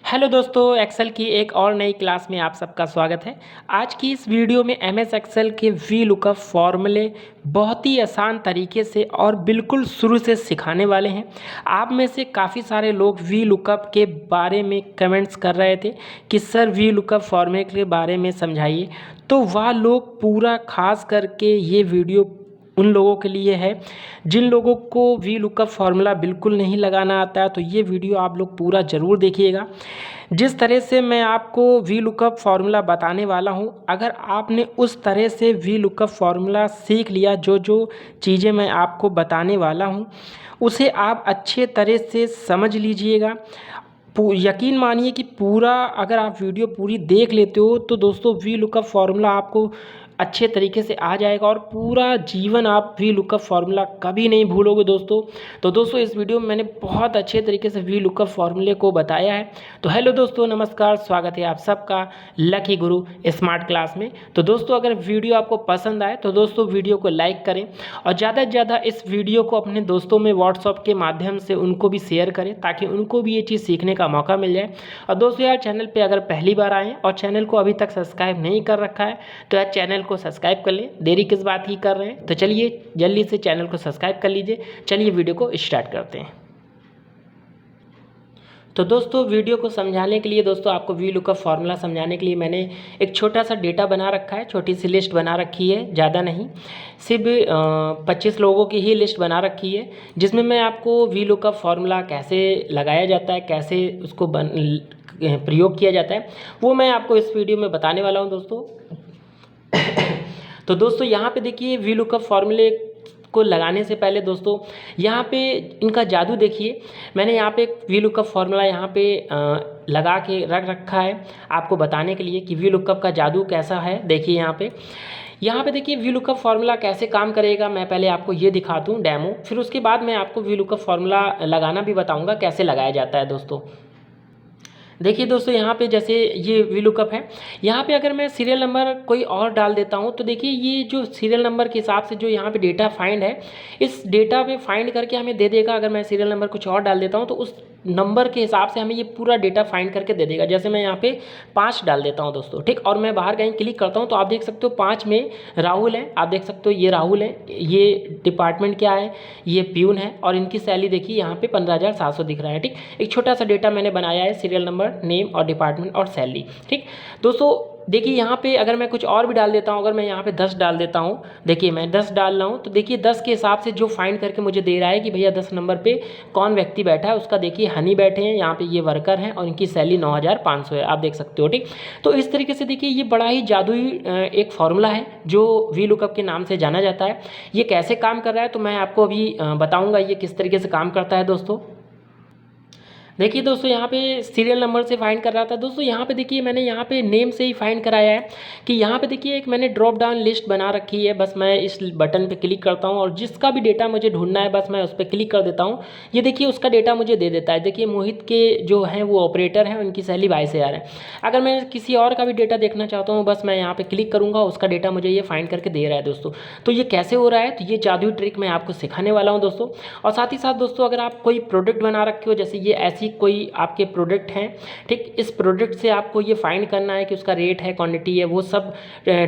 Hello दोस्तों, Excel की एक और नई क्लास में आप सबका स्वागत है। आज की इस वीडियो में एमएस एक्सेल के वी लुकअप फॉर्मूले बहुत ही आसान तरीके से और बिल्कुल शुरू से सिखाने वाले हैं। आप में से काफ़ी सारे लोग वी लुकअप के बारे में कमेंट्स कर रहे थे कि सर वी लुकअप फॉर्मूले के बारे में समझाइए। तो वह लोग पूरा खास करके ये वीडियो उन लोगों के लिए है जिन लोगों को वी लुकअप फार्मूला बिल्कुल नहीं लगाना आता है। तो ये वीडियो आप लोग पूरा ज़रूर देखिएगा। जिस तरह से मैं आपको वी लुकअप फार्मूला बताने वाला हूँ, अगर आपने उस तरह से वी लुकअप फार्मूला सीख लिया, जो जो चीज़ें मैं आपको बताने वाला हूँ उसे आप अच्छे तरह से समझ लीजिएगा। यकीन मानिए कि पूरा अगर आप वीडियो पूरी देख लेते हो तो दोस्तों वी लुकअप फार्मूला आपको अच्छे तरीके से आ जाएगा और पूरा जीवन आप वी लुकअप फार्मूला कभी नहीं भूलोगे दोस्तों। तो दोस्तों इस वीडियो में मैंने बहुत अच्छे तरीके से वी लुकअप फार्मूले को बताया है। तो हेलो दोस्तों, नमस्कार, स्वागत है आप सबका लकी गुरु स्मार्ट क्लास में। तो दोस्तों अगर वीडियो आपको पसंद आए तो दोस्तों वीडियो को लाइक करें और ज़्यादा से ज़्यादा इस वीडियो को अपने दोस्तों में व्हाट्सअप के माध्यम से उनको भी शेयर करें ताकि उनको भी ये चीज़ सीखने का मौका मिल जाए। और दोस्तों यार, चैनल पे अगर पहली बार आए और चैनल को अभी तक सब्सक्राइब नहीं कर रखा है तो यार चैनल को सब्सक्राइब कर लें। देरी किस बात की कर रहे हैं? तो चलिए जल्दी से चैनल को सब्सक्राइब कर लीजिए। चलिए वीडियो को स्टार्ट करते हैं। तो दोस्तों वीडियो को समझाने के लिए, दोस्तों आपको वी लुकअप फार्मूला समझाने के लिए मैंने एक छोटा सा डेटा बना रखा है, छोटी सी लिस्ट बना रखी है, ज़्यादा नहीं, सिर्फ 25 लोगों की ही लिस्ट बना रखी है, जिसमें मैं आपको वी लुकअप फार्मूला कैसे लगाया जाता है, कैसे उसको प्रयोग किया जाता है, वो मैं आपको इस वीडियो में बताने वाला हूँ दोस्तों। तो दोस्तों यहाँ पे देखिए वी लुकअप फार्मूले को लगाने से पहले दोस्तों यहाँ पे इनका जादू देखिए। मैंने यहाँ पे वी लुकअप फार्मूला यहाँ पे लगा के रख रखा है आपको बताने के लिए कि वी लुकअप का जादू कैसा है। देखिए यहाँ पे देखिए वी लुकअप फार्मूला कैसे काम करेगा। मैं पहले आपको ये दिखाता हूँ डेमो, फिर उसके बाद मैं आपको वी लुकअप फार्मूला लगाना भी बताऊँगा कैसे लगाया जाता है दोस्तों। देखिए दोस्तों यहाँ पे जैसे ये वी लुकअप है, यहाँ पे अगर मैं सीरियल नंबर कोई और डाल देता हूँ तो देखिए ये जो सीरियल नंबर के हिसाब से जो यहाँ पे डेटा फाइंड है, इस डेटा पे फाइंड करके हमें दे देगा। अगर मैं सीरियल नंबर कुछ और डाल देता हूँ तो उस नंबर के हिसाब से हमें ये पूरा डेटा फाइंड करके दे देगा। जैसे मैं यहाँ पे 5 डाल देता हूँ दोस्तों, ठीक, और मैं बाहर कहीं क्लिक करता हूँ तो आप देख सकते हो 5 में राहुल है। आप देख सकते हो ये राहुल है, ये डिपार्टमेंट क्या है, ये प्यून है, और इनकी सैलरी देखिए यहाँ पे 15,700 दिख रहा है। ठीक, एक छोटा सा डेटा मैंने बनाया है, सीरियल नंबर, नेम और डिपार्टमेंट और सैलरी। ठीक दोस्तों, देखिए यहाँ पे अगर मैं कुछ और भी डाल देता हूँ, अगर मैं यहाँ पे 10 डाल देता हूँ, देखिए मैं 10 डाल रहा हूँ तो देखिए 10 के हिसाब से जो फाइंड करके मुझे दे रहा है कि भैया 10 नंबर पे कौन व्यक्ति बैठा है, उसका देखिए हनी बैठे हैं, यहाँ पे ये वर्कर हैं और इनकी सैलरी 9,500 है। आप देख सकते हो। ठीक, तो इस तरीके से देखिए ये बड़ा ही जादुई एक फॉर्मूला है जो वी लुकअप के नाम से जाना जाता है। ये कैसे काम कर रहा है तो मैं आपको अभी बताऊँगा ये किस तरीके से काम करता है दोस्तों। देखिए दोस्तों यहाँ पे सीरियल नंबर से फाइंड कर रहा था दोस्तों। यहाँ पे देखिए मैंने यहाँ पे नेम से ही फाइंड कराया है कि यहाँ पे देखिए एक मैंने ड्रॉप डाउन लिस्ट बना रखी है। बस मैं इस बटन पे क्लिक करता हूँ और जिसका भी डेटा मुझे ढूंढना है बस मैं उस पर क्लिक कर देता हूँ। ये देखिए उसका डेटा मुझे दे देता है। देखिए मोहित के जो हैं वो ऑपरेटर हैं, उनकी सैलरी 22,000 है। अगर मैं किसी और का भी डेटा देखना चाहता हूँ बस मैं यहाँ पर क्लिक करूँगा, उसका डेटा मुझे ये फाइंड करके दे रहा है दोस्तों। तो ये कैसे हो रहा है तो ये जादुई ट्रिक मैं आपको सिखाने वाला हूँ दोस्तों। और साथ ही साथ दोस्तों अगर आप कोई प्रोडक्ट बना रखे हो, जैसे ये ऐसी कोई आपके प्रोडक्ट हैं, ठीक, इस प्रोडक्ट से आपको ये फाइंड करना है कि उसका रेट है, क्वांटिटी है, वो सब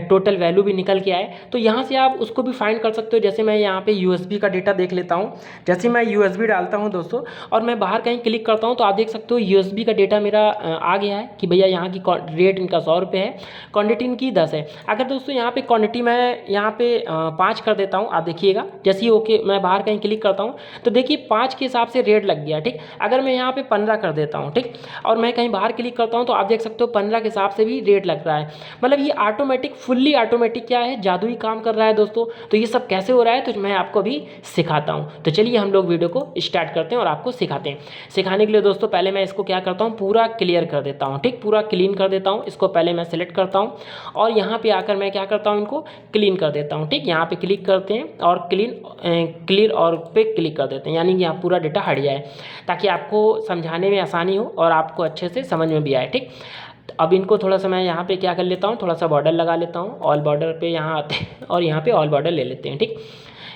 टोटल वैल्यू भी निकल के आए तो यहाँ से आप उसको भी फाइंड कर सकते हो। जैसे मैं यहाँ पे यूएसबी का डेटा देख लेता हूँ। जैसे मैं यूएसबी डालता हूँ दोस्तों और मैं बाहर कहीं क्लिक करता हूँ तो आप देख सकते हो यूएसबी का डेटा मेरा आ गया है कि भैया यहाँ की रेट इनका 100 रुपये है, क्वान्टिटी इनकी 10 है। अगर दोस्तों यहाँ पे क्वान्टिटी मैं यहाँ पे 5 कर देता हूँ, आप देखिएगा जैसे ही ओके मैं बाहर कहीं क्लिक करता हूँ तो देखिए 5 के हिसाब से रेट लग गया। ठीक, अगर मैं यहाँ पे 15 कर देता हूँ, ठीक, और मैं कहीं बाहर क्लिक करता हूं तो आप देख सकते हो 15 के हिसाब से भी रेट लग रहा है। मतलब ये ऑटोमेटिक, फुल्ली ऑटोमेटिक क्या है, जादुई काम कर रहा है दोस्तों। तो ये सब कैसे हो रहा है तो मैं आपको अभी सिखाता हूं। तो चलिए हम लोग वीडियो को स्टार्ट करते हैं और आपको सिखाते हैं। सिखाने के लिए दोस्तों पहले मैं इसको क्या करता हूँ, पूरा क्लियर कर देता हूँ। ठीक, पूरा क्लीन कर देता हूँ। इसको पहले मैं सिलेक्ट करता हूँ और यहाँ पे आकर मैं क्या करता हूँ, इनको क्लीन कर देता हूँ। ठीक, यहाँ पे क्लिक करते हैं और क्लियर और पे क्लिक कर देते हैं, यानी कि यहाँ पूरा डेटा हट जाए ताकि आपको समझाने में आसानी हो और आपको अच्छे से समझ में भी आए। ठीक, अब इनको थोड़ा सा मैं यहाँ पे क्या कर लेता हूँ, थोड़ा सा बॉर्डर लगा लेता हूँ। ऑल बॉर्डर पे यहाँ आते हैं और यहाँ पे ऑल बॉर्डर ले लेते हैं। ठीक,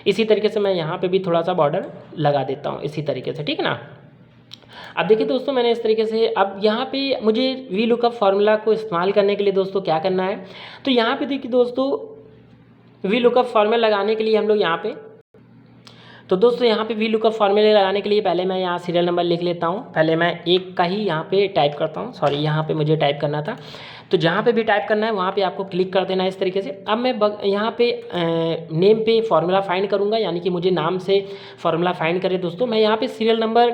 इसी तरीके से मैं यहाँ पे भी थोड़ा सा बॉर्डर लगा देता हूँ इसी तरीके से, ठीक है ना। अब देखिए दोस्तों, मैंने इस तरीके से अब यहाँ पे मुझे वी लुकअप फार्मूला को इस्तेमाल करने के लिए दोस्तों क्या करना है, तो यहाँ पे देखिए दोस्तों वी लुकअप फार्मूला लगाने के लिए हम लोग यहाँ पे, तो दोस्तों यहाँ पे वी लुकअप फार्मूले लगाने के लिए पहले मैं यहाँ सीरियल नंबर लिख लेता हूँ। पहले मैं एक का ही यहाँ पे टाइप करता हूँ, सॉरी यहाँ पे मुझे टाइप करना था, तो जहाँ पे भी टाइप करना है वहाँ पे आपको क्लिक कर देना है इस तरीके से। अब मैं यहाँ पे नेम पे फार्मूला फाइंड करूँगा, यानी कि मुझे नाम से फार्मूला फाइंड करें दोस्तों। मैं यहाँ पे सीरियल नंबर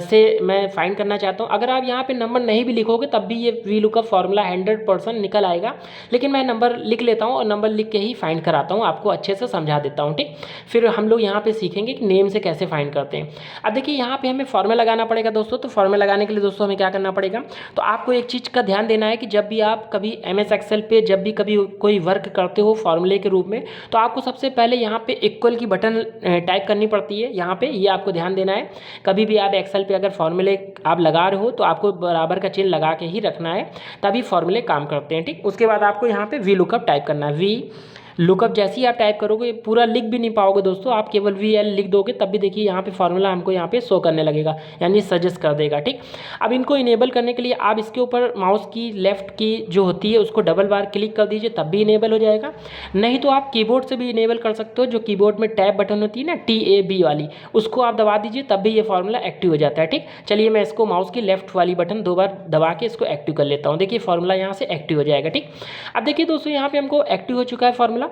से मैं फाइंड करना चाहता हूँ। अगर आप यहाँ पे नंबर नहीं भी लिखोगे तब भी ये वी लुकअप फार्मूला 100% निकल आएगा, लेकिन मैं नंबर लिख लेता हूँ और नंबर लिख के ही फाइंड कराता हूँ, आपको अच्छे से समझा देता हूँ, ठीक। फिर हम लोग यहाँ पे सीखेंगे कि नेम से कैसे फाइंड करते हैं। अब देखिए यहाँ पे हमें फार्मूला लगाना पड़ेगा दोस्तों, तो फार्मूला लगाने के लिए दोस्तों हमें क्या करना पड़ेगा, तो आपको एक चीज़ का ध्यान देना है कि जब भी आप कभी MS एक्सेल पे जब भी कभी कोई वर्क करते हो फार्मूले के रूप में, तो आपको सबसे पहले यहाँ पे इक्वल की बटन टाइप करनी पड़ती है यहाँ पे, ये आपको ध्यान देना है। कभी भी आप एक्सेल पे अगर फार्मूले आप लगा रहे हो तो आपको बराबर का चिन्ह लगा के ही रखना है, तभी फार्मूले काम करते हैं, ठीक। उसके बाद आपको यहाँ पे वी लुकअप टाइप करना है। वी लुकअप जैसे ही आप टाइप करोगे, पूरा लिख भी नहीं पाओगे दोस्तों, आप केवल VL लिख दोगे तब भी देखिए यहाँ पे फार्मूला हमको यहाँ पे शो करने लगेगा, यानी सजेस्ट कर देगा, ठीक। अब इनको इनेबल करने के लिए आप इसके ऊपर माउस की लेफ्ट की जो होती है उसको डबल बार क्लिक कर दीजिए, तब भी इनेबल हो जाएगा। नहीं तो आप कीबोर्ड से भी इनेबल कर सकते हो, जो कीबोर्ड में टैब बटन होती है ना TAB वाली, उसको आप दबा दीजिए, तब भी ये फार्मूला एक्टिव हो जाता है, ठीक। चलिए मैं इसको माउस की लेफ्ट वाली बटन 2 बार दबा के इसको एक्टिव कर लेता हूँ। देखिए फार्मूला यहाँ से एक्टिव हो जाएगा, ठीक। अब देखिए दोस्तों यहाँ पे हमको एक्टिव हो चुका है फार्मूला।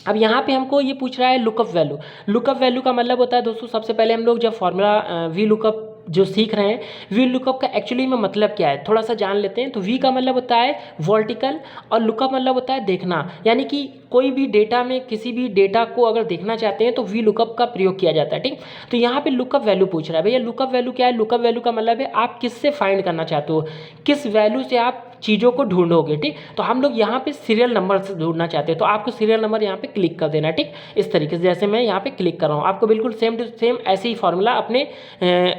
अब यहाँ पे हमको ये पूछ रहा है लुकअप वैल्यू। लुकअप वैल्यू का मतलब होता है दोस्तों, सबसे पहले हम लोग जब फार्मूला वी लुकअप जो सीख रहे हैं, वी लुकअप का एक्चुअली में मतलब क्या है थोड़ा सा जान लेते हैं। तो वी का मतलब होता है वर्टिकल और लुकअप मतलब होता है देखना, यानी कि कोई भी डेटा में किसी भी डेटा को अगर देखना चाहते हैं तो वी लुकअप का प्रयोग किया जाता है, ठीक। तो यहाँ पे लुकअप वैल्यू पूछ रहा है। भैया लुकअप वैल्यू क्या है? लुकअप वैल्यू का मतलब है आप किससे फाइंड करना चाहते हो, किस वैल्यू से आप चीज़ों को ढूंढोगे, ठीक। तो हम लोग यहाँ पे सीरियल नंबर से ढूंढना चाहते हैं, तो आपको सीरियल नंबर यहाँ पे क्लिक कर देना, ठीक। इस तरीके से जैसे मैं यहाँ पे क्लिक कर रहा हूँ, आपको बिल्कुल सेम टू सेम ऐसे ही फार्मूला अपने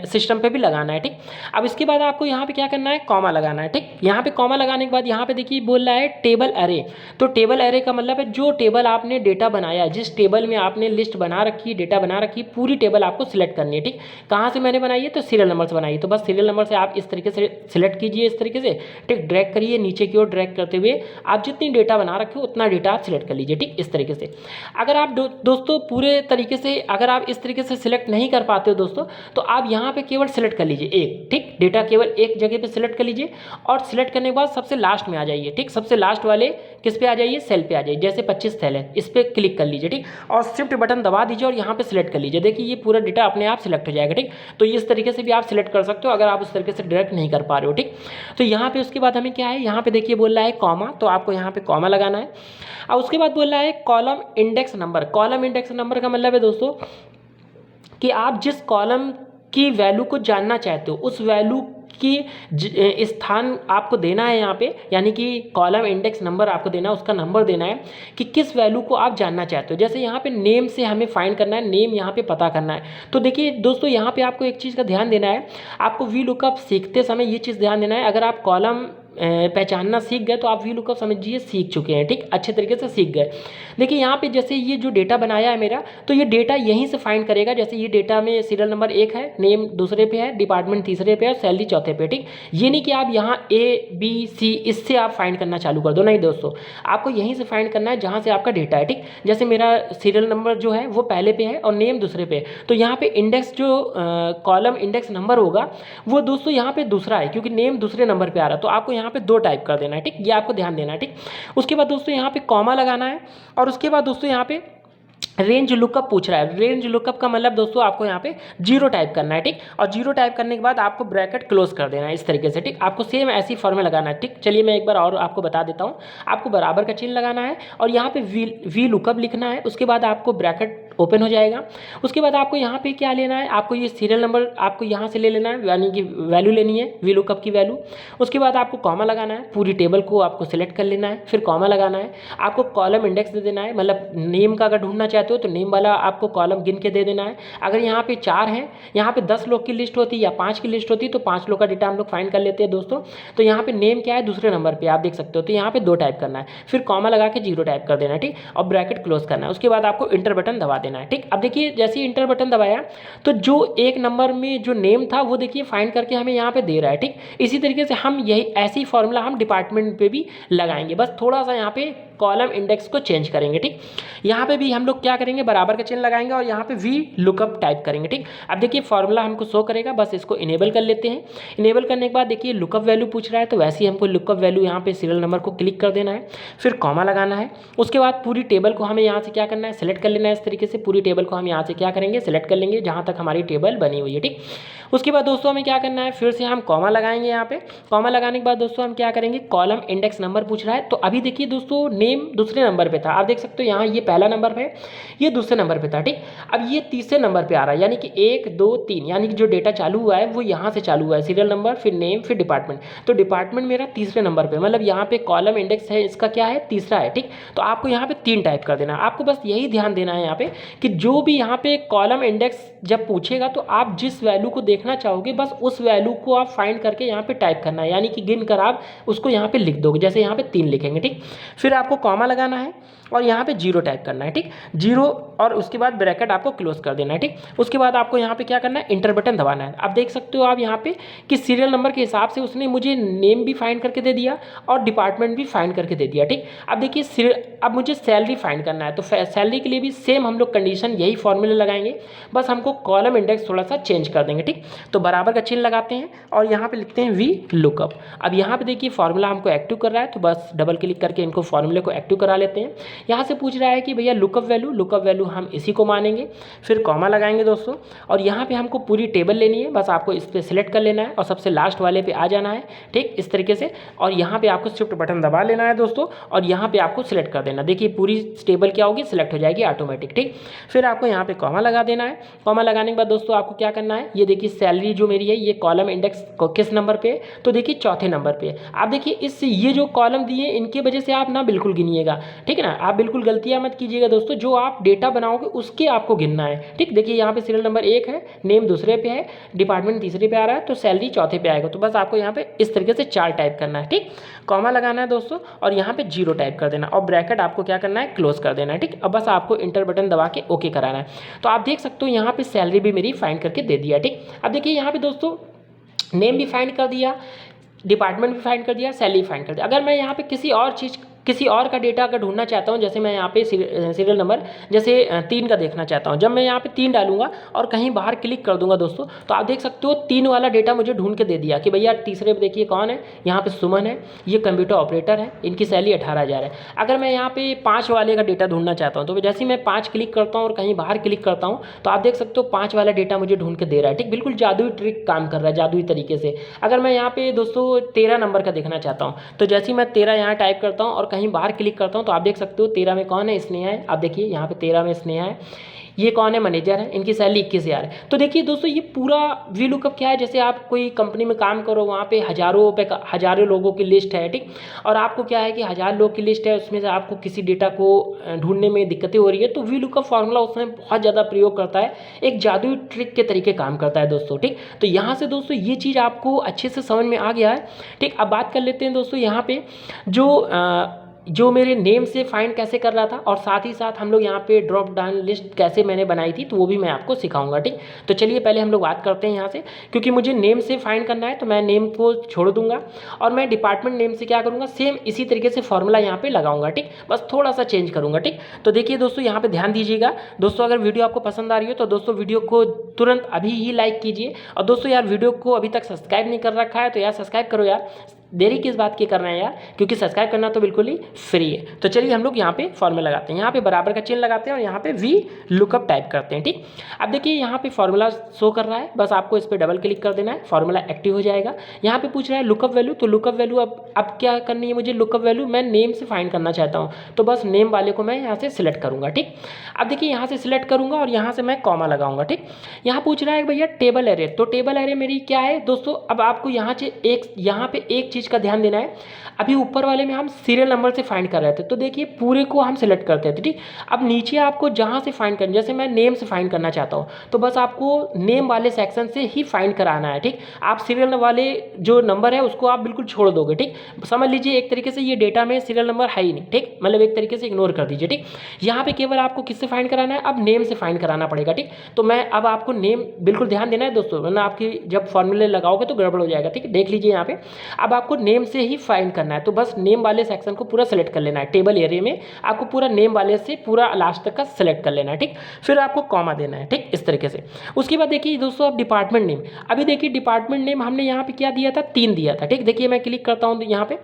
सिस्टम पे भी लगाना है, ठीक। अब इसके बाद आपको यहाँ पे क्या करना है, कॉमा लगाना है, ठीक। यहाँ पे कॉमा लगाने के बाद यहाँ पे देखिए बोल रहा है टेबल एरे। तो टेबल एरे का मतलब है जो टेबल आपने डेटा बनाया है, जिस टेबल में आपने लिस्ट बना रखी है, डेटा बना रखी है, पूरी टेबल आपको सिलेक्ट करनी है, ठीक। कहाँ से मैंने बनाई है? तो सीरियल नंबर से बनाई है। तो बस सीरियल नंबर से आप इस तरीके से सिलेक्ट कीजिए, इस तरीके से, ठीक। ड्रैग करिए नीचे की ओर, ड्रैग करते हुए आप जितनी डेटा बना रखे हो उतना डेटा आप सिलेक्ट कर लीजिए, ठीक। इस तरीके से अगर आप दोस्तों पूरे तरीके से अगर आप इस तरीके से सिलेक्ट नहीं कर पाते हो दोस्तों, तो आप यहाँ पे केवल सिलेक्ट कर लीजिए एक, ठीक। डेटा केवल एक जगह पे सिलेक्ट कर लीजिए और सिलेक्ट करने के बाद सबसे लास्ट में आ जाइए, ठीक। सबसे लास्ट वाले किस पे आ जाइए? सेल पे आ जाइए। जैसे 25 सेल है, इस पर क्लिक कर लीजिए, ठीक। और शिफ्ट बटन दबा दीजिए और यहाँ पे सिलेक्ट कर लीजिए। देखिए ये पूरा डेटा अपने आप सिलेक्ट हो जाएगा, ठीक। तो इस तरीके से भी आप सिलेक्ट कर सकते हो अगर आप उस तरीके से डायरेक्ट नहीं कर पा रहे हो, ठीक। तो यहाँ पे उसके बाद हमें क्या है, यहाँ पे देखिए बोल रहा है कॉमा, तो आपको यहाँ पे कॉमा लगाना है। और उसके बाद बोल रहा है column index number. Column index number का मतलब है दोस्तों कि आप जिस कॉलम की वैल्यू को जानना चाहते हो उस वैल्यू की स्थान आपको देना है यहाँ पे, यानी कि कॉलम इंडेक्स नंबर आपको देना है, उसका नंबर देना है कि किस वैल्यू को आप जानना चाहते हो। जैसे यहाँ पे नेम से हमें फाइंड करना है, नेम यहाँ पे पता करना है। तो देखिए दोस्तों यहाँ पे आपको एक चीज़ का ध्यान देना है, आपको वी लुकअप सीखते समय ये चीज़ ध्यान देना है, अगर आप कॉलम पहचानना सीख गए तो आप वी लुकअप समझिए सीख चुके हैं, ठीक। अच्छे तरीके से सीख गए। देखिए यहाँ पे जैसे ये जो डेटा बनाया है मेरा, तो ये डेटा यहीं से फाइंड करेगा। जैसे ये डेटा में सीरियल नंबर 1 है, नेम दूसरे पे है, डिपार्टमेंट तीसरे पे है और सैलरी चौथे पे, ठीक। ये नहीं कि आप यहाँ ABC इससे आप फाइंड करना चालू कर दो, नहीं दोस्तों, आपको यहीं से फाइंड करना है जहाँ से आपका डेटा है, ठीक। जैसे मेरा सीरियल नंबर जो है वो पहले पे है और नेम दूसरे पे है, तो यहाँ पे इंडेक्स जो कॉलम इंडेक्स नंबर होगा वो दोस्तों यहाँ पे दूसरा है, क्योंकि नेम दूसरे नंबर पे आ रहा है, तो आपको यहाँ पे 2 टाइप कर देना है, ठीक। ये आपको ध्यान देना है, ठीक। उसके बाद दोस्तों यहाँ पे कॉमा लगाना है और उसके बाद दोस्तों यहाँ पे रेंज लुकअप पूछ रहा है। रेंज लुकअप का मतलब दोस्तों आपको यहाँ पे 0 टाइप करना है, ठीक। और 0 टाइप करने के बाद आपको ब्रैकेट क्लोज कर देना है इस तरीके से, ठीक। आपको सेम ऐसी फॉर्म में लगाना है, ठीक। चलिए मैं एक बार और आपको बता देता हूँ। आपको बराबर का चिन्ह लगाना है और यहाँ पे वी लुकअप लिखना है। उसके बाद आपको ब्रैकेट ओपन हो जाएगा। उसके बाद आपको यहाँ पे क्या लेना है, आपको ये सीरियल नंबर आपको यहाँ से ले लेना है, यानी कि वैल्यू लेनी है वी लुकअप की वैल्यू। उसके बाद आपको कॉमा लगाना है, पूरी टेबल को आपको सिलेक्ट कर लेना है, फिर कॉमा लगाना है। आपको कॉलम इंडेक्स दे देना है, मतलब नेम का अगर ढूंढना चाहते हो तो नेम वाला आपको कॉलम गिन के दे देना है। अगर यहाँ पे 4 हैं, यहाँ पे 10 लोग की लिस्ट होती या 5 की लिस्ट होती तो 5 लोग का डेटा हम लोग फाइंड कर लेते हैं दोस्तों। तो यहाँ पे नेम क्या है दूसरे नंबर पे आप देख सकते हो, तो यहाँ पे 2 टाइप करना है, फिर कॉमा लगा के 0 टाइप कर देना है, ठीक। और ब्रैकेट क्लोज करना है। उसके बाद आपको इंटर बटन दबा देना है। ठीक, अब देखिए जैसे ही इंटर बटन दबाया तो जो एक नंबर में जो नेम था वो देखिए फाइंड करके हमें यहाँ पे दे रहा है। ठीक, इसी तरीके से हम यही ऐसी फॉर्मूला हम डिपार्टमेंट पे भी लगाएंगे, बस थोड़ा सा यहाँ पे कॉलम इंडेक्स को चेंज करेंगे। ठीक, यहाँ पे भी हम लोग क्या करेंगे, बराबर का चिन्ह लगाएंगे और यहाँ पे वी लुकअप टाइप करेंगे। ठीक, अब देखिए फॉर्मूला हमको शो करेगा, बस इसको इनेबल कर लेते हैं। इनेबल करने के बाद देखिए लुकअप वैल्यू पूछ रहा है, तो वैसे ही हमको लुकअप वैल्यू यहाँ पे सीरियल नंबर को क्लिक कर देना है, फिर कॉमा लगाना है। उसके बाद पूरी टेबल को हमें यहाँ से क्या करना है, सेलेक्ट कर लेना है। इस तरीके से पूरी टेबल को हम यहाँ से क्या करेंगे, सेलेक्ट कर लेंगे जहाँ तक हमारी टेबल बनी हुई है। ठीक, उसके बाद दोस्तों हमें क्या करना है, फिर से हम कॉमा लगाएंगे। यहाँ पे कॉमा लगाने के बाद दोस्तों हम क्या करेंगे, कॉलम इंडेक्स नंबर पूछ रहा है, तो अभी देखिए दोस्तों नेम दूसरे नंबर पे था, आप देख सकते हो यहाँ ये पहला नंबर पे, ये दूसरे नंबर पे था। ठीक, अब ये तीसरे नंबर पे आ रहा है, यानी कि 1 2 3, यानी कि जो डेटा चालू हुआ है वो यहाँ से चालू हुआ है, सीरियल नंबर फिर नेम फिर डिपार्टमेंट, तो डिपार्टमेंट मेरा तीसरे नंबर पे, मतलब यहाँ पे कॉलम इंडेक्स है इसका क्या है, तीसरा है। ठीक, तो आपको यहाँ पे 3 टाइप कर देना है। आपको बस यही ध्यान देना है यहाँ पे कि जो भी यहाँ पे कॉलम इंडेक्स जब पूछेगा तो आप जिस वैल्यू को देखना चाहोगे बस उस वैल्यू को आप फाइंड करके यहाँ पे टाइप करना है, यानी कि गिन कर आप उसको यहाँ पे लिख दोगे, जैसे यहाँ पे 3 लिखेंगे। ठीक, फिर आपको कॉमा लगाना है और यहाँ पे 0 टाइप करना है। ठीक, 0 और उसके बाद ब्रैकेट आपको क्लोज कर देना है। ठीक, उसके बाद आपको यहाँ पे क्या करना है, इंटर बटन दबाना है। अब देख सकते हो आप यहाँ पे कि सीरियल नंबर के हिसाब से उसने मुझे नेम भी फाइंड करके दे दिया और डिपार्टमेंट भी फाइंड करके दे दिया। ठीक, अब देखिए अब मुझे सैलरी फाइंड करना है, तो सैलरी के लिए भी सेम हम लोग कंडीशन यही फॉर्मूले लगाएंगे, बस हमको कॉलम इंडेक्स थोड़ा सा चेंज कर देंगे। ठीक, तो बराबर का चिन्ह लगाते हैं और यहाँ पे लिखते हैं वी लुकअप। अब यहाँ पे देखिए फॉर्मूला हमको एक्टिव कर रहा है, तो बस डबल क्लिक करके इनको फॉर्मूले को एक्टिव करा लेते हैं। यहाँ से पूछ रहा है कि भैया लुकअप वैल्यू हम इसी को मानेंगे, फिर कॉमा लगाएंगे दोस्तों, और यहाँ पे हमको पूरी टेबल लेनी है, बस आपको इस पर सिलेक्ट कर लेना है और सबसे लास्ट वाले पे आ जाना है। ठीक, इस तरीके से, और यहाँ पे आपको शिफ्ट बटन दबा लेना है दोस्तों और यहाँ पे आपको सिलेक्ट कर देना। देखिए पूरी टेबल क्या होगी, सिलेक्ट हो जाएगी ऑटोमेटिक। ठीक, फिर आपको यहाँ पे कॉमा लगा देना है। कॉमा लगाने के बाद दोस्तों आपको क्या करना है, ये देखिए सैलरी जो मेरी है ये कॉलम इंडेक्स किस नंबर पे है, तो देखिए चौथे नंबर पे है। आप देखिए इस ये जो कॉलम दिए इनके वजह से आप ना बिल्कुल गिनिएगा, ठीक है ना, आप बिल्कुल गलतियाँ मत कीजिएगा दोस्तों, जो आप डेटा बनाओगे उसके आपको गिनना है। ठीक, देखिए यहाँ पे सीरियल नंबर 1 है, नेम दूसरे पे है, डिपार्टमेंट तीसरे पे आ रहा है, तो सैलरी चौथे पे आएगा, तो बस आपको यहाँ पे इस तरीके से 4 टाइप करना है। ठीक, कॉमा लगाना है दोस्तों और यहाँ पे 0 टाइप कर देना और ब्रैकेट आपको क्या करना है, क्लोज कर देना है। ठीक, अब बस आपको इंटर बटन दबा के ओके कराना है। तो आप देख सकते हो यहाँ पे सैलरी भी मेरी फाइंड करके दे दिया। ठीक, अब देखिए यहाँ पे दोस्तों नेम भी फाइंड कर दिया, डिपार्टमेंट भी फाइंड कर दिया, सैलरी फाइंड कर दिया। अगर मैं यहाँ पे किसी और का डेटा अगर ढूंढना चाहता हूँ, जैसे मैं यहाँ पे सीरियल नंबर जैसे 3 का देखना चाहता हूँ, जब मैं यहाँ पे 3 डालूंगा और कहीं बाहर क्लिक कर दूंगा दोस्तों, तो आप देख सकते हो 3 वाला डेटा मुझे ढूंढ के दे दिया कि भैया तीसरे पे देखिए कौन है, यहाँ पे सुमन है, ये कंप्यूटर ऑपरेटर है, इनकी सैलरी 18,000 है। अगर मैं यहाँ पे 5 वाले का डेटा ढूंढना चाहता हूँ, तो जैसे ही मैं 5 क्लिक करता हूँ और कहीं बाहर क्लिक करता हूँ, तो आप देख सकते हो 5 वाला डेटा मुझे ढूंढ के दे रहा है। ठीक, बिल्कुल जादुई ट्रिक काम कर रहा है, जादुई तरीके से। अगर मैं यहाँ पे दोस्तों 13 नंबर का देखना चाहता हूँ, तो जैसे ही मैं 13 यहाँ टाइप करता हूँ और कहीं बाहर क्लिक करता हूँ, तो आप देख सकते हो 13 में कौन है, स्नेहा है। आप देखिए यहाँ पे 13 में स्नेहा है, ये कौन है, मैनेजर है, इनकी सैलरी 21,000 है। तो देखिए दोस्तों ये पूरा वी लुकअप क्या है, जैसे आप कोई कंपनी में काम करो, वहाँ पे हज़ारों लोगों की लिस्ट है। ठीक, और आपको क्या है कि 1000 लोग की लिस्ट है, उसमें से आपको किसी डेटा को ढूंढने में दिक्कतें हो रही है, तो वी लुकअप फार्मूला उसमें बहुत ज़्यादा प्रयोग करता है, एक जादुई ट्रिक के तरीके काम करता है दोस्तों। ठीक, तो यहाँ से दोस्तों ये चीज़ आपको अच्छे से समझ में आ गया है। ठीक, अब बात कर लेते हैं दोस्तों यहाँ पे जो मेरे नेम से फाइंड कैसे कर रहा था, और साथ ही साथ हम लोग यहाँ पे ड्रॉप डाउन लिस्ट कैसे मैंने बनाई थी, तो वो भी मैं आपको सिखाऊंगा। ठीक, तो चलिए पहले हम लोग बात करते हैं यहाँ से, क्योंकि मुझे नेम से फाइंड करना है तो मैं नेम को छोड़ दूंगा और मैं डिपार्टमेंट नेम से क्या करूँगा, सेम इसी तरीके से फॉर्मूला यहाँ पे लगाऊंगा। ठीक, बस थोड़ा सा चेंज करूँगा। ठीक, तो देखिए दोस्तों यहाँ पे ध्यान दीजिएगा दोस्तों, अगर वीडियो आपको पसंद आ रही हो तो दोस्तों वीडियो को तुरंत अभी ही लाइक कीजिए, और दोस्तों यार वीडियो को अभी तक सब्सक्राइब नहीं कर रखा है तो यार सब्सक्राइब करो यार, देरी किस बात की कर रहे हैं यार, क्योंकि सब्सक्राइब करना तो बिल्कुल ही फ्री है। तो चलिए हम लोग यहाँ पे फॉर्मूला लगाते हैं, यहाँ पे बराबर का चिन्ह लगाते हैं और यहाँ पे वी लुकअप टाइप करते हैं। ठीक, अब देखिए यहाँ पे फॉर्मूला शो कर रहा है, बस आपको इस पर डबल क्लिक कर देना है, फॉर्मूला एक्टिव हो जाएगा। यहाँ पे पूछ रहा है लुकअप वैल्यू, तो लुकअप वैल्यू अब क्या करनी है मुझे, लुकअप वैल्यू मैं नेम से फाइंड करना चाहता हूँ, तो बस नेम वाले को मैं यहाँ से सिलेक्ट करूँगा। ठीक, अब देखिए यहाँ से सिलेक्ट करूँगा और यहाँ से मैं कॉमा लगाऊंगा। ठीक, यहाँ पूछ रहा है भैया टेबल एरे, तो टेबल एरे मेरी क्या है दोस्तों, अब आपको यहाँ पे एक चीज़ का ध्यान देना है, अभी ऊपर वाले में हम सीरियल नंबर से फाइंड कर रहे थे, तो देखिए पूरे को हम सिलेक्ट करते थे, ठीक। अब नीचे आपको जहाँ से फाइंड करना, जैसे मैं नेम से फाइंड करना चाहता हूँ, तो बस आपको नेम वाले सेक्शन से ही फाइंड कराना है, ठीक। आप सीरियल वाले जो नंबर है उसको आप बिल्कुल छोड़ दोगे, ठीक। समझ लीजिए एक तरीके से ये डेटा में सीरियल नंबर है ही नहीं, ठीक, मतलब एक तरीके से इग्नोर कर दीजिए, ठीक। यहाँ पे केवल आपको किससे फाइंड कराना है, अब नेम से फाइंड कराना पड़ेगा, ठीक। तो मैं अब आपको नेम बिल्कुल ध्यान देना है दोस्तों, वरना आपकी जब फॉर्मूले लगाओगे तो गड़बड़ हो जाएगा, ठीक। देख लीजिए यहाँ पे अब आपको नेम से ही फाइंड करना है, तो बस नेम वाले सेक्शन को पूरा सेलेक्ट कर लेना है। टेबल एरिया में आपको पूरा नेम वाले से पूरा लास्ट तक का सेलेक्ट कर लेना है, ठीक। फिर आपको कॉमा देना है, ठीक, इस तरीके से। उसके बाद देखिए दोस्तों अब डिपार्टमेंट नेम, अभी देखिए डिपार्टमेंट नेम हमने यहाँ पे क्या दिया था, 3 दिया था, ठीक। देखिए मैं क्लिक करता हूँ यहाँ पे,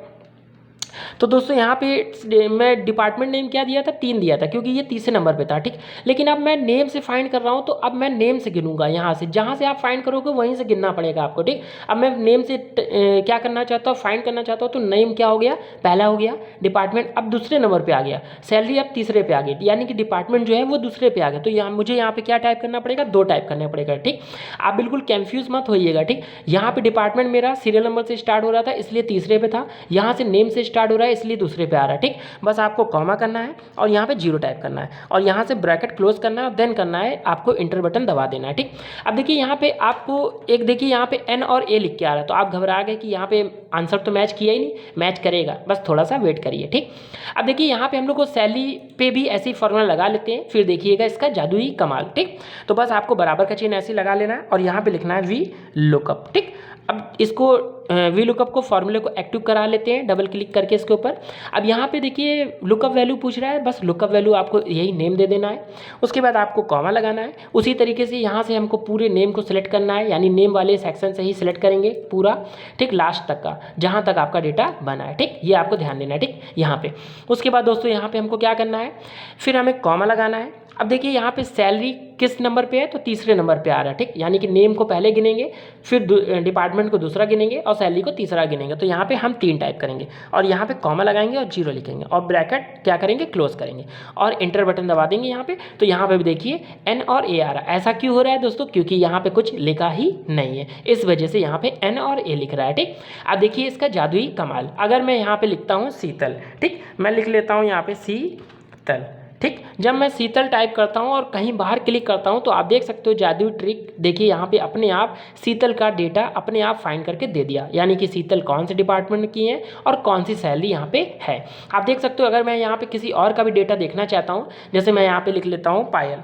तो दोस्तों यहाँ पे मैं डिपार्टमेंट नेम क्या दिया था, 3 दिया था, क्योंकि ये तीसरे नंबर पे था, ठीक। लेकिन अब मैं नेम से फाइंड कर रहा हूँ, तो अब मैं नेम से गिनूंगा, यहाँ से जहाँ से आप फाइंड करोगे वहीं से गिनना पड़ेगा आपको, ठीक। अब मैं नेम से क्या करना चाहता हूँ, फाइंड करना चाहता हूँ, तो नेम क्या हो गया, पहला हो गया, डिपार्टमेंट अब दूसरे नंबर पर आ गया, सैलरी अब तीसरे पे आ गई, यानी कि डिपार्टमेंट जो है वो दूसरे पे आ गया। तो यहाँ मुझे यहाँ पे क्या टाइप करना पड़ेगा, 2 टाइप करना पड़ेगा, ठीक। आप बिल्कुल कंफ्यूज मत होइएगा, ठीक। यहाँ पे डिपार्टमेंट मेरा सीरियल नंबर से स्टार्ट हो रहा था इसलिए तीसरे पे था, यहाँ से नेम से स्टार्ट हो रहा है इसलिए दूसरे पे आ रहा है, ठीक। बस आपको कॉमा करना है और यहाँ पे 0 टाइप करना है और यहाँ से ब्रैकेट क्लोज करना है और देन करना है आपको इंटर बटन दबा देना है, ठीक। अब देखिए यहाँ पे आपको एक देखिए यहाँ पे एन और ए लिख के आ रहा है, तो आप घबरा गए कि यहाँ पे आंसर तो मैच किया ही नहीं, मैच करेगा, बस थोड़ा सा वेट करिए, ठीक। अब देखिए यहाँ पे हम लोग को सैलरी पे भी ऐसे ही फॉर्मूला लगा लेते हैं, फिर देखिएगा इसका जादुई कमाल, ठीक। तो बस आपको बराबर का चिन्ह ऐसे लगा लेना है और यहाँ पे लिखना है वी लुकअप, ठीक। अब इसको वी लुकअप को फॉर्मूले को एक्टिव करा लेते हैं डबल क्लिक करके इसके ऊपर। अब यहाँ पे देखिए लुकअप वैल्यू पूछ रहा है, बस लुकअप वैल्यू आपको यही नेम दे देना है, उसके बाद आपको कॉमा लगाना है। उसी तरीके से यहाँ से हमको पूरे नेम को सिलेक्ट करना है, यानी नेम वाले सेक्शन से ही सिलेक्ट करेंगे पूरा, ठीक, लास्ट तक का जहाँ तक आपका डेटा बना है, ठीक। ये आपको ध्यान देना है, ठीक, यहाँ पे। उसके बाद दोस्तों यहाँ पे हमको क्या करना है, फिर हमें कॉमा लगाना है। अब देखिए यहाँ पे सैलरी किस नंबर पे है, तो तीसरे नंबर पे आ रहा है, ठीक, यानी कि नेम को पहले गिनेंगे, फिर डिपार्टमेंट को दूसरा गिनेंगे और सैलरी को तीसरा गिनेंगे। तो यहाँ पे हम 3 टाइप करेंगे और यहाँ पे कॉमा लगाएंगे और 0 लिखेंगे और ब्रैकेट क्या करेंगे, क्लोज करेंगे और इंटर बटन दबा देंगे यहाँ पे। तो यहाँ पे भी देखिए एन और ए आ रहा है। ऐसा क्यों हो रहा है दोस्तों, क्योंकि यहाँ पे कुछ लिखा ही नहीं है, इस वजह से यहाँ पे एन और ए लिख रहा है, ठीक। अब देखिए इसका जादुई कमाल, अगर मैं यहाँ पे लिखता हूँ शीतल, ठीक, मैं लिख लेता हूँ यहाँ पे शीतल, ठीक। जब मैं शीतल टाइप करता हूँ और कहीं बाहर क्लिक करता हूँ तो आप देख सकते हो जादुई ट्रिक, देखिए यहाँ पे अपने आप शीतल का डेटा अपने आप फाइंड करके दे दिया, यानी कि शीतल कौन से डिपार्टमेंट की है और कौन सी सैलरी यहाँ पे है। आप देख सकते हो अगर मैं यहाँ पे किसी और का भी डेटा देखना चाहता हूँ, जैसे मैं यहाँ पे लिख लेता हूँ पायल,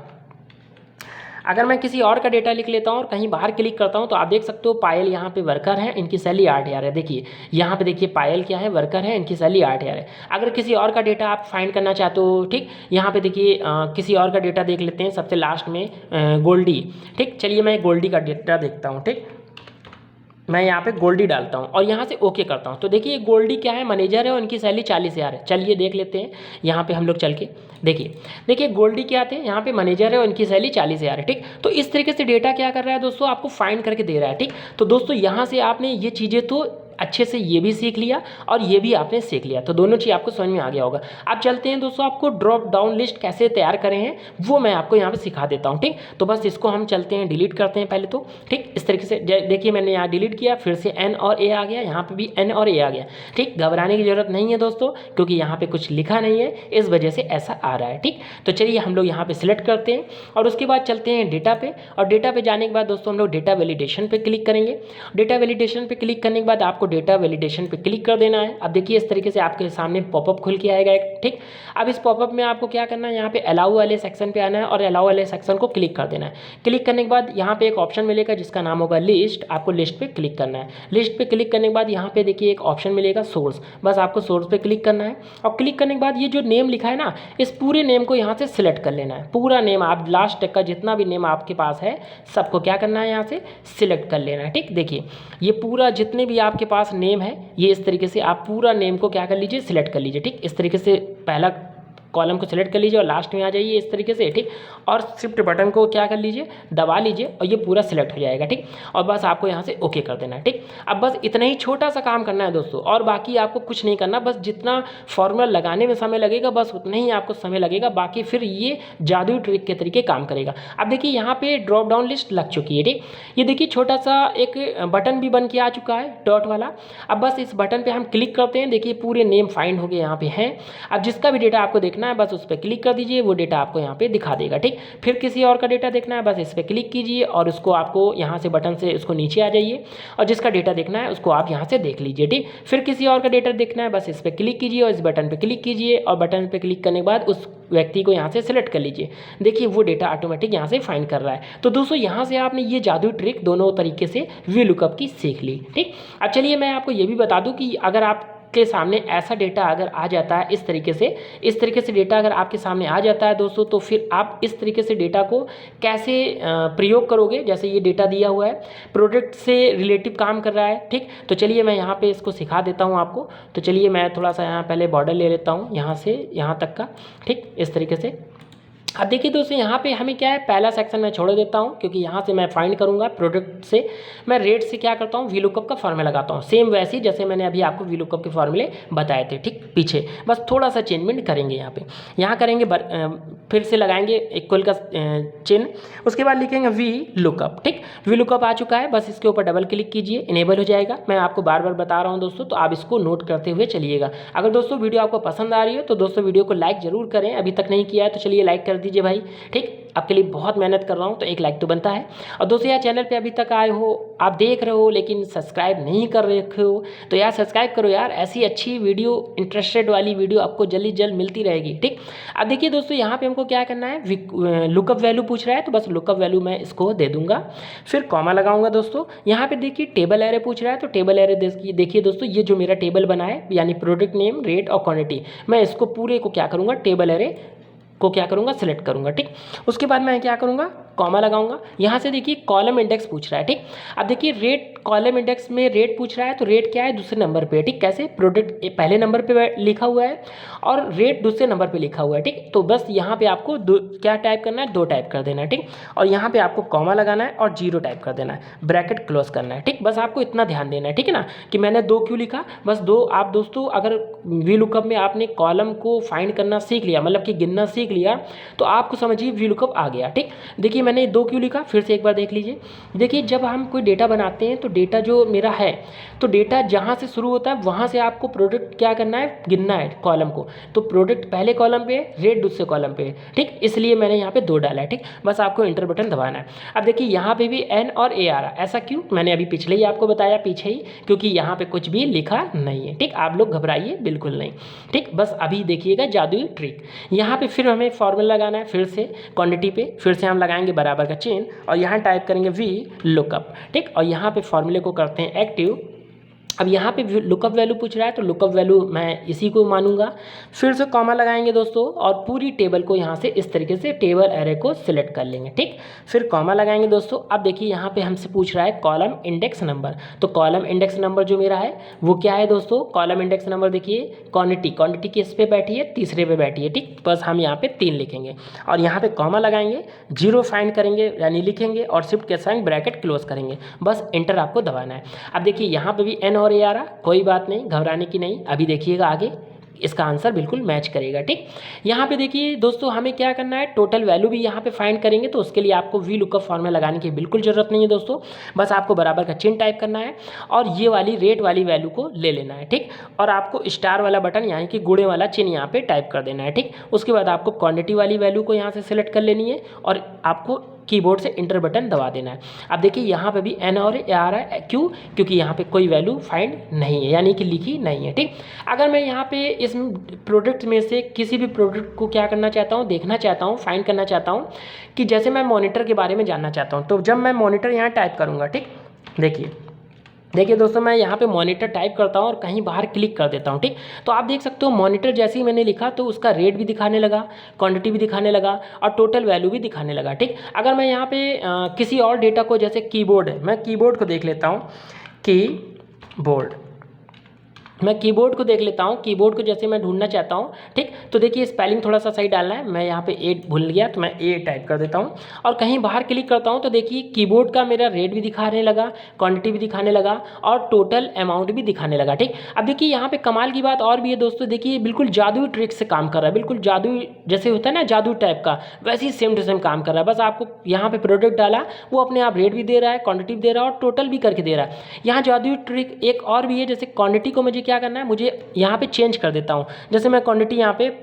अगर मैं किसी और का डेटा लिख लेता हूँ और कहीं बाहर क्लिक करता हूँ तो आप देख सकते हो पायल यहाँ पे वर्कर है, इनकी सैलरी 8,000 है। देखिए यहाँ पे देखिए पायल क्या है, वर्कर है, इनकी सैलरी 8,000 है। अगर किसी और का डेटा आप फाइंड करना चाहते हो, ठीक, यहाँ पे देखिए किसी और का डेटा देख लेते हैं सबसे लास्ट में, गोल्डी, ठीक। चलिए मैं गोल्डी का डेटा देखता हूँ, ठीक, मैं यहाँ पे गोल्डी डालता हूँ और यहाँ से ओके करता हूँ। तो देखिए गोल्डी क्या है, मैनेजर है और उनकी सैलरी 40,000 है। चलिए देख लेते हैं यहाँ पे हम लोग चल के, देखिए गोल्डी क्या आते हैं, यहाँ पे मैनेजर है और उनकी सैलरी 40,000 है, ठीक। तो इस तरीके से डेटा क्या कर रहा है दोस्तों, आपको फाइंड करके दे रहा है, ठीक। तो दोस्तों यहाँ से आपने ये चीज़ें तो अच्छे से ये भी सीख लिया और ये भी आपने सीख लिया, तो दोनों चीज़ आपको समझ में आ गया होगा। अब चलते हैं दोस्तों, आपको ड्रॉप डाउन लिस्ट कैसे तैयार करें हैं वो मैं आपको यहाँ पे सिखा देता हूँ, ठीक। तो बस इसको हम चलते हैं डिलीट करते हैं पहले तो, ठीक। इस तरीके से देखिए मैंने यहाँ डिलीट किया, फिर से एन और ए आ गया, यहाँ पे भी एन और ए आ गया, ठीक। घबराने की जरूरत नहीं है दोस्तों, क्योंकि यहाँ पे कुछ लिखा नहीं है, इस वजह से ऐसा आ रहा है, ठीक। तो चलिए हम लोग यहाँ पे सिलेक्ट करते हैं और उसके बाद चलते हैं डेटा पे, और डेटा पे जाने के बाद दोस्तों हम लोग डेटा वैलिडेशन पे क्लिक करेंगे। डेटा वैलिडेशन पे क्लिक करने के बाद आपको डेटा वैलिडेशन पे क्लिक कर देना है। अब देखिए इस तरीके से आपके सामने पॉपअप खुल के आएगा एक, ठीक। अब इस पॉपअप में आपको क्या करना है, यहाँ पे अलाउ वाले सेक्शन पे आना है और अलाउ वाले सेक्शन को क्लिक कर देना है। क्लिक करने के बाद यहाँ पे एक ऑप्शन मिलेगा जिसका नाम होगा लिस्ट, आपको लिस्ट पे क्लिक करना है। लिस्ट पे क्लिक करने के बाद यहाँ पे देखिए एक ऑप्शन मिलेगा सोर्स, बस आपको सोर्स पे क्लिक करना है और क्लिक करने के बाद ये जो नेम लिखा है ना, इस पूरे नेम को यहाँ से सिलेक्ट कर लेना है। पूरा नेम आप लास्ट तक का जितना भी नेम आपके पास है सबको क्या करना है, यहाँ से सिलेक्ट कर लेना है, ठीक। देखिए ये पूरा जितने भी आपके पास नेम है, ये इस तरीके से आप पूरा नेम को क्या कर लीजिए, सिलेक्ट कर लीजिए, ठीक। इस तरीके से पहला कॉलम को सिलेक्ट कर लीजिए और लास्ट में आ जाइए इस तरीके से, ठीक। और शिफ्ट बटन को क्या कर लीजिए, दबा लीजिए और ये पूरा सिलेक्ट हो जाएगा, ठीक। और बस आपको यहाँ से ओके कर देना है, ठीक। अब बस इतना ही छोटा सा काम करना है दोस्तों, और बाकी आपको कुछ नहीं करना। बस जितना फॉर्मूला लगाने में समय लगेगा बस उतना ही आपको समय लगेगा, बाकी फिर ये जादुई ट्रिक के तरीके काम करेगा। अब देखिए यहाँ पे ड्रॉप डाउन लिस्ट लग चुकी है, ठीक। ये देखिए छोटा सा एक बटन भी बन के आ चुका है डॉट वाला। अब बस इस बटन पे हम क्लिक करते हैं, देखिए पूरे नेम फाइंड हो गए यहाँ पे हैं। अब जिसका भी डेटा आपको देखना है बस उस पर क्लिक कर दीजिए, वो डेटा आपको यहाँ पे दिखा देगा, ठीक। फिर किसी और का डेटा देखना है बस इस पर क्लिक कीजिए और उसको आपको यहाँ से बटन से उसको नीचे आ जाइए और जिसका डेटा देखना है उसको आप यहाँ से देख लीजिए, ठीक। फिर किसी और का डेटा देखना है बस इस पर क्लिक कीजिए और इस बटन पर क्लिक कीजिए और बटन पर क्लिक करने के बाद उस व्यक्ति को यहाँ से सिलेक्ट कर लीजिए। देखिए वो डेटा ऑटोमेटिक यहाँ से फाइंड कर रहा है। तो दोस्तों यहाँ से आपने ये जादुई ट्रिक दोनों तरीके से VLOOKUP की सीख ली, ठीक। अब चलिए मैं आपको ये भी बता दूँ कि अगर आपके सामने ऐसा डेटा अगर आ जाता है इस तरीके से डेटा अगर आपके सामने आ जाता है दोस्तों, तो फिर आप इस तरीके से डेटा को कैसे प्रयोग करोगे। जैसे ये डेटा दिया हुआ है, प्रोडक्ट से रिलेटिव काम कर रहा है, ठीक। तो चलिए मैं यहाँ पे इसको सिखा देता हूँ आपको। तो चलिए मैं थोड़ा सा यहाँ पहले बॉर्डर ले लेता हूँ यहाँ से यहाँ तक का, ठीक, इस तरीके से। अब देखिए दोस्तों यहाँ पे हमें क्या है, पहला सेक्शन मैं छोड़ देता हूँ क्योंकि यहाँ से मैं फाइंड करूँगा प्रोडक्ट से। मैं रेट से क्या करता हूँ, VLOOKUP का फॉर्मूला लगाता हूँ, सेम वैसे ही जैसे मैंने अभी आपको VLOOKUP के फॉर्मूले बताए थे, ठीक। पीछे बस थोड़ा सा चेंजमेंट करेंगे यहाँ पे, यहाँ करेंगे फिर से लगाएंगे इक्वल का चिन्ह, उसके बाद लिखेंगे VLOOKUP, ठीक। VLOOKUP आ चुका है, बस इसके ऊपर डबल क्लिक कीजिए, इनेबल हो जाएगा। मैं आपको बार बार बता रहा हूँ दोस्तों, तो आप इसको नोट करते हुए चलिएगा। अगर दोस्तों वीडियो आपको पसंद आ रही है तो दोस्तों वीडियो को लाइक जरूर करें, अभी तक नहीं किया है तो चलिए लाइक कर दीजिए भाई, ठीक। आपके लिए बहुत मेहनत कर रहा हूँ तो एक लाइक तो बनता है। और दोस्तों यार चैनल पे अभी तक आए हो, आप देख रहे हो लेकिन सब्सक्राइब नहीं कर रखे हो तो यार सब्सक्राइब करो यार, ऐसी अच्छी वीडियो, इंटरेस्टेड वाली वीडियो आपको जल्दी जल्द मिलती रहेगी, ठीक। अब देखिए दोस्तों यहाँ पे हमको क्या करना है, लुकअप वैल्यू पूछ रहा है तो बस लुकअप वैल्यू मैं इसको दे दूंगा, फिर कॉमा लगाऊंगा दोस्तों। यहाँ पे देखिए टेबल एरे पूछ रहा है तो टेबल एरे देखिए दोस्तों, ये जो मेरा टेबल बना है यानी प्रोडक्ट नेम, रेट और क्वांटिटी, मैं इसको पूरे को क्या करूँगा, टेबल एरे को क्या करूँगा, सिलेक्ट करूँगा, ठीक। उसके बाद मैं क्या करूँगा, कॉमा लगाऊंगा। यहाँ से देखिए कॉलम इंडेक्स पूछ रहा है, ठीक। अब देखिए रेट, कॉलम इंडेक्स में रेट पूछ रहा है तो रेट क्या है, दूसरे नंबर पे है, ठीक। कैसे, प्रोडक्ट पहले नंबर पे लिखा हुआ है और रेट दूसरे नंबर पे लिखा हुआ है, ठीक। तो बस यहाँ पे आपको क्या टाइप करना है, 2 टाइप कर देना है, ठीक। और यहाँ पे आपको कॉमा लगाना है और 0 टाइप कर देना है, ब्रैकेट क्लोज करना है, ठीक। बस आपको इतना ध्यान देना है, ठीक है ना, कि मैंने 2 क्यों लिखा, बस 2। आप दोस्तों अगर VLOOKUP में आपने कॉलम को फाइंड करना सीख लिया, मतलब कि गिनना सीख लिया, तो आपको समझिए VLOOKUP आ गया, ठीक। देखिए मैंने 2 क्यों लिखा, फिर से एक बार देख लीजिए। देखिए जब हम कोई डेटा बनाते हैं तो डेटा जो मेरा है, तो डेटा जहाँ से शुरू होता है वहाँ से आपको प्रोडक्ट क्या करना है, गिनना है कॉलम को। तो प्रोडक्ट पहले कॉलम पे है, रेट दूसरे कॉलम पे है, ठीक। इसलिए मैंने यहाँ पे 2 डाला है, ठीक। बस आपको इंटर बटन दबाना है। अब देखिए यहाँ पे भी N और A आ रहा है, ऐसा क्यों, मैंने अभी पिछले ही आपको बताया, पीछे ही, क्योंकि यहाँ पे कुछ भी लिखा नहीं है, ठीक। आप लोग घबराइए बिल्कुल नहीं, ठीक। बस अभी देखिएगा जादुई ट्रिक। यहाँ पे फिर हमें फॉर्मूला लगाना है, फिर से क्वांटिटी पे फिर से हम लगाएंगे बराबर का चिन्ह और यहाँ टाइप करेंगे VLOOKUP, ठीक। और यहाँ पे फॉर्मूले को करते हैं एक्टिव। अब यहाँ पे लुकअप वैल्यू पूछ रहा है तो लुकअप वैल्यू मैं इसी को मानूंगा, फिर से कॉमा लगाएंगे दोस्तों और पूरी टेबल को यहाँ से इस तरीके से टेबल एरे को सिलेक्ट कर लेंगे, ठीक। फिर कॉमा लगाएंगे दोस्तों। अब देखिए यहाँ पे हमसे पूछ रहा है कॉलम इंडेक्स नंबर, तो कॉलम इंडेक्स नंबर जो मेरा है वो क्या है दोस्तों, कॉलम इंडेक्स नंबर देखिए क्वांटिटी किस पे बैठी है, तीसरे पे बैठी है, ठीक। बस हम यहाँ पे 3 लिखेंगे और यहाँ पे कॉमा लगाएंगे, 0 फाइंड करेंगे यानी लिखेंगे और शिफ्ट के साथ ब्रैकेट क्लोज करेंगे, बस इंटर आपको दबाना है। अब देखिए यहाँ पे भी N और A आ रहा, कोई बात नहीं, घबराने की नहीं, अभी देखिएगा आगे इसका आंसर बिल्कुल मैच करेगा, ठीक। यहाँ पे देखिए दोस्तों हमें क्या करना है, टोटल वैल्यू भी यहाँ पे फाइंड करेंगे, तो उसके लिए आपको VLOOKUP फॉर्मूला लगाने की बिल्कुल ज़रूरत नहीं है दोस्तों। बस आपको बराबर का चिन्ह टाइप करना है और ये वाली रेट वाली वैल्यू को ले लेना है, ठीक। और आपको स्टार वाला बटन यानी कि गुणे वाला चिन्ह यहाँ पे टाइप कर देना है, ठीक। उसके बाद आपको क्वांटिटी वाली वैल्यू को यहाँ से सिलेक्ट कर लेनी है और आपको कीबोर्ड से इंटर बटन दबा देना है। अब देखिए यहाँ पे भी N और A आ रहा है, क्यों, क्योंकि यहाँ पे कोई वैल्यू फाइंड नहीं है यानी कि लिखी नहीं है, ठीक। अगर मैं यहाँ पे इस प्रोडक्ट में से किसी भी प्रोडक्ट को क्या करना चाहता हूँ, देखना चाहता हूँ, फाइंड करना चाहता हूँ, कि जैसे मैं मॉनिटर के बारे में जानना चाहता हूँ, तो जब मैं मॉनिटर यहाँ टाइप करूँगा, ठीक, देखिए दोस्तों मैं यहाँ पे मॉनिटर टाइप करता हूँ और कहीं बाहर क्लिक कर देता हूँ, ठीक। तो आप देख सकते हो मॉनिटर जैसे ही मैंने लिखा तो उसका रेट भी दिखाने लगा, क्वांटिटी भी दिखाने लगा और टोटल वैल्यू भी दिखाने लगा, ठीक। अगर मैं यहाँ पे किसी और डेटा को, जैसे कीबोर्ड है, मैं कीबोर्ड को देख लेता हूँ, कीबोर्ड, मैं कीबोर्ड को देख लेता हूँ, कीबोर्ड को जैसे मैं ढूंढना चाहता हूँ, ठीक। तो देखिए स्पेलिंग थोड़ा सा सही डालना है, मैं यहाँ पे ए भूल गया तो मैं ए टाइप कर देता हूँ और कहीं बाहर क्लिक करता हूँ तो देखिए कीबोर्ड का मेरा रेट भी दिखाने लगा, क्वांटिटी भी दिखाने लगा और टोटल अमाउंट भी दिखाने लगा, ठीक। अब देखिए यहाँ पे कमाल की बात और भी है दोस्तों, देखिए बिल्कुल जादुई ट्रिक से काम कर रहा है, बिल्कुल जादुई जैसे होता है ना जादू टाइप का, वैसे ही सेम टू सेम काम कर रहा है। बस आपको यहाँ पे प्रोडक्ट डाला, वो अपने आप रेट भी दे रहा है, क्वांटिटी भी दे रहा है और टोटल भी करके दे रहा है। यहाँ जादुई ट्रिक एक और भी है, जैसे क्वांटिटी को मुझे क्या करना है, मुझे यहाँ पे चेंज कर देता हूँ। जैसे मैं क्वांटिटी यहाँ पे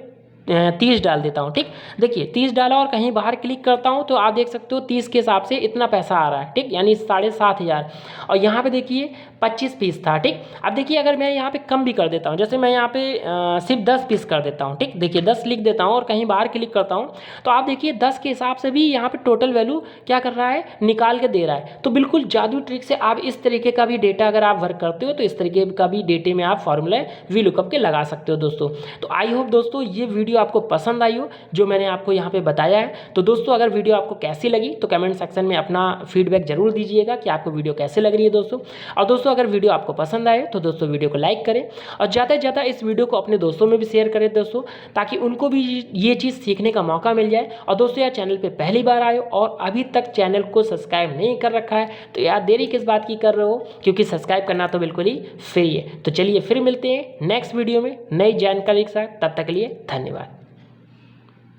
30 डाल देता हूँ, ठीक। देखिए 30 डाला और कहीं बाहर क्लिक करता हूँ तो आप देख सकते हो 30 के हिसाब से इतना पैसा आ रहा है, ठीक, यानी 7,500। और यहाँ पे देखिए 25 पीस था, ठीक। अब देखिए अगर मैं यहाँ पे कम भी कर देता हूँ, जैसे मैं यहाँ पे सिर्फ 10 पीस कर देता हूँ, ठीक। देखिए 10 लिख देता हूँ और कहीं बाहर क्लिक करता हूँ तो आप देखिए 10 के हिसाब से भी यहाँ पे टोटल वैल्यू क्या कर रहा है, निकाल के दे रहा है। तो बिल्कुल जादू ट्रिक से आप इस तरीके का भी डेटा अगर आप वर्क करते हो तो इस तरीके का भी डेटे में आप फॉर्मूला VLOOKUP के लगा सकते हो दोस्तों। तो आई होप दोस्तों ये वीडियो आपको पसंद आई हो जो मैंने आपको यहाँ पे बताया है। तो दोस्तों अगर वीडियो आपको कैसी लगी तो कमेंट सेक्शन में अपना फीडबैक जरूर दीजिएगा कि आपको वीडियो कैसे लग रही है दोस्तों। और दोस्तों अगर वीडियो आपको पसंद आए तो दोस्तों वीडियो को लाइक करें और ज़्यादा से ज़्यादा इस वीडियो को अपने दोस्तों में भी शेयर करें दोस्तों, ताकि उनको भी ये चीज़ सीखने का मौका मिल जाए। और दोस्तों यार चैनल पर पहली बार आए हो और अभी तक चैनल को सब्सक्राइब नहीं कर रखा है तो यार देरी किस बात की कर रहे हो, क्योंकि सब्सक्राइब करना तो बिल्कुल ही फ्री है। तो चलिए फिर मिलते हैं नेक्स्ट वीडियो में नई जानकारी के साथ, तब तक के लिए धन्यवाद।